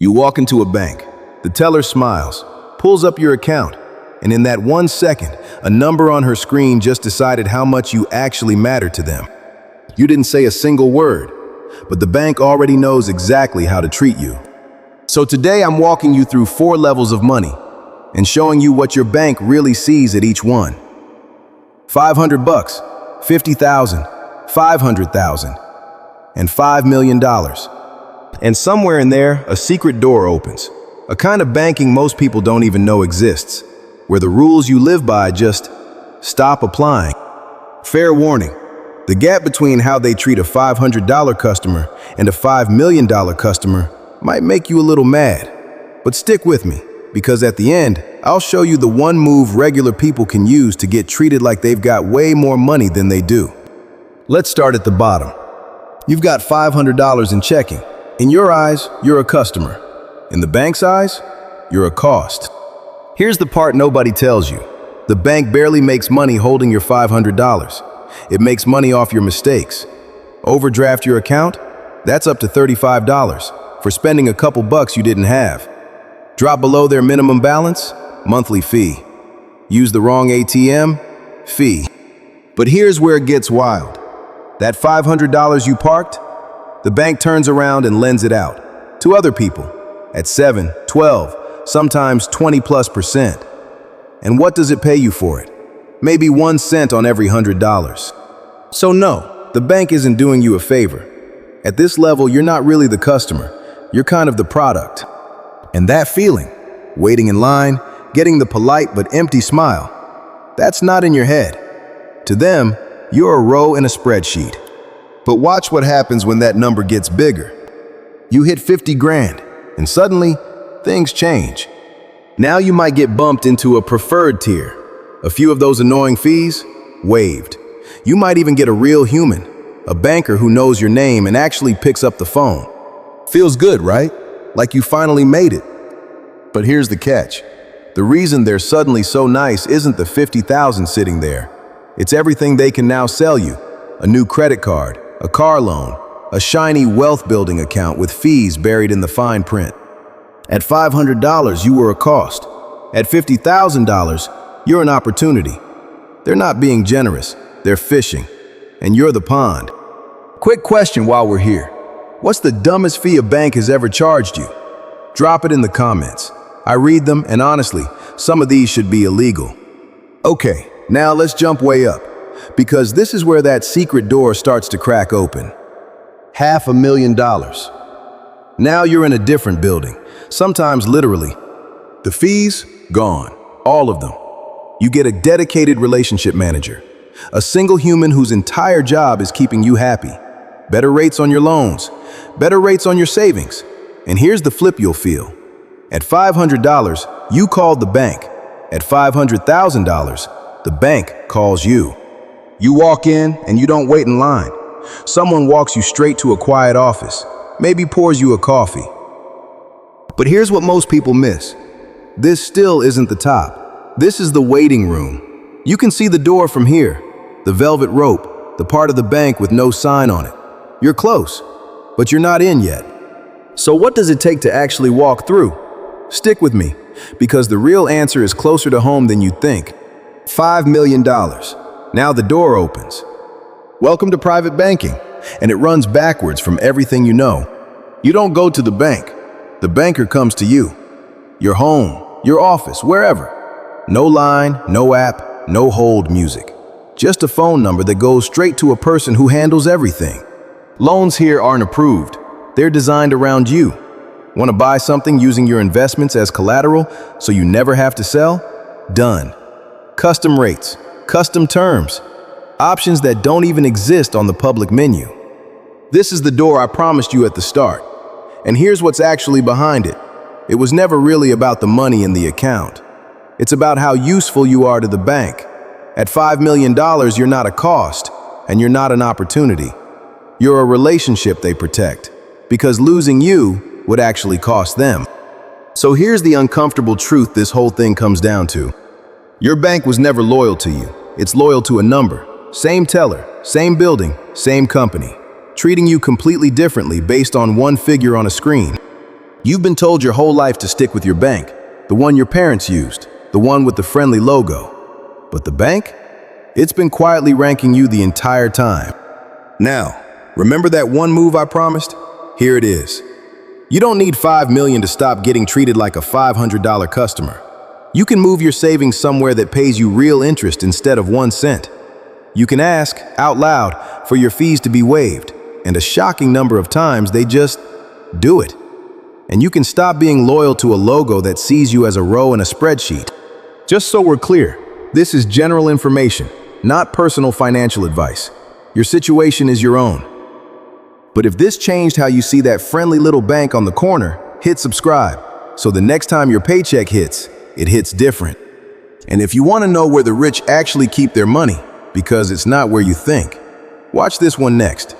You walk into a bank. The teller smiles, pulls up your account, and in that 1 second, a number on her screen just decided how much you actually matter to them. You didn't say a single word, but the bank already knows exactly how to treat you. So today I'm walking you through 4 levels of money and showing you what your bank really sees at each one. 500 bucks, 50,000, 500,000, and $5 million. And somewhere in there, a secret door opens. A kind of banking most people don't even know exists, where the rules you live by just stop applying. Fair warning, the gap between how they treat a $500 customer and a $5 million customer might make you a little mad. But stick with me, because at the end, I'll show you the one move regular people can use to get treated like they've got way more money than they do. Let's start at the bottom. You've got $500 in checking. In your eyes, you're a customer. In the bank's eyes, you're a cost. Here's the part nobody tells you. The bank barely makes money holding your $500. It makes money off your mistakes. Overdraft your account? That's up to $35 for spending a couple bucks you didn't have. Drop below their minimum balance? Monthly fee. Use the wrong ATM? Fee. But here's where it gets wild. That $500 you parked? The bank turns around and lends it out to other people at 7, 12, sometimes 20+%. And what does it pay you for it? Maybe 1 cent on every $100. So no, the bank isn't doing you a favor. At this level, you're not really the customer. You're kind of the product. And that feeling, waiting in line, getting the polite but empty smile, that's not in your head. To them, you're a row in a spreadsheet. But watch what happens when that number gets bigger. You hit 50 grand, and suddenly, things change. Now you might get bumped into a preferred tier. A few of those annoying fees, waived. You might even get a real human, a banker who knows your name and actually picks up the phone. Feels good, right? Like you finally made it. But here's the catch. The reason they're suddenly so nice isn't the 50,000 sitting there. It's everything they can now sell you. A new credit card, a car loan, a shiny wealth-building account with fees buried in the fine print. At $500, you were a cost. At $50,000, you're an opportunity. They're not being generous, they're fishing. And you're the pond. Quick question while we're here. What's the dumbest fee a bank has ever charged you? Drop it in the comments. I read them, and honestly, some of these should be illegal. Okay, now let's jump way up, because this is where that secret door starts to crack open. $500,000. Now you're in a different building, sometimes literally. The fees, gone, all of them. You get a dedicated relationship manager, a single human whose entire job is keeping you happy. Better rates on your loans, better rates on your savings. And here's the flip you'll feel. At $500, you called the bank. At $500,000, the bank calls you. You walk in and you don't wait in line. Someone walks you straight to a quiet office, maybe pours you a coffee. But here's what most people miss. This still isn't the top. This is the waiting room. You can see the door from here, the velvet rope, the part of the bank with no sign on it. You're close, but you're not in yet. So what does it take to actually walk through? Stick with me, because the real answer is closer to home than you think. $5 million. Now the door opens. Welcome to private banking, and it runs backwards from everything you know. You don't go to the bank. The banker comes to you. Your home, your office, wherever. No line, no app, no hold music. Just a phone number that goes straight to a person who handles everything. Loans here aren't approved. They're designed around you. Want to buy something using your investments as collateral so you never have to sell? Done. Custom rates, custom terms, options that don't even exist on the public menu. This is the door I promised you at the start. And here's what's actually behind it. It was never really about the money in the account. It's about how useful you are to the bank. At $5 million, you're not a cost, and you're not an opportunity. You're a relationship they protect, because losing you would actually cost them. So here's the uncomfortable truth this whole thing comes down to. Your bank was never loyal to you. It's loyal to a number. Same teller, same building, same company. Treating you completely differently based on one figure on a screen. You've been told your whole life to stick with your bank, the one your parents used, the one with the friendly logo. But the bank? It's been quietly ranking you the entire time. Now, remember that one move I promised? Here it is. You don't need $5 million to stop getting treated like a $500 customer. You can move your savings somewhere that pays you real interest instead of 1 cent. You can ask, out loud, for your fees to be waived, and a shocking number of times they just do it. And you can stop being loyal to a logo that sees you as a row in a spreadsheet. Just so we're clear, this is general information, not personal financial advice. Your situation is your own. But if this changed how you see that friendly little bank on the corner, hit subscribe, so the next time your paycheck hits, it hits different. And if you want to know where the rich actually keep their money, because it's not where you think, watch this one next.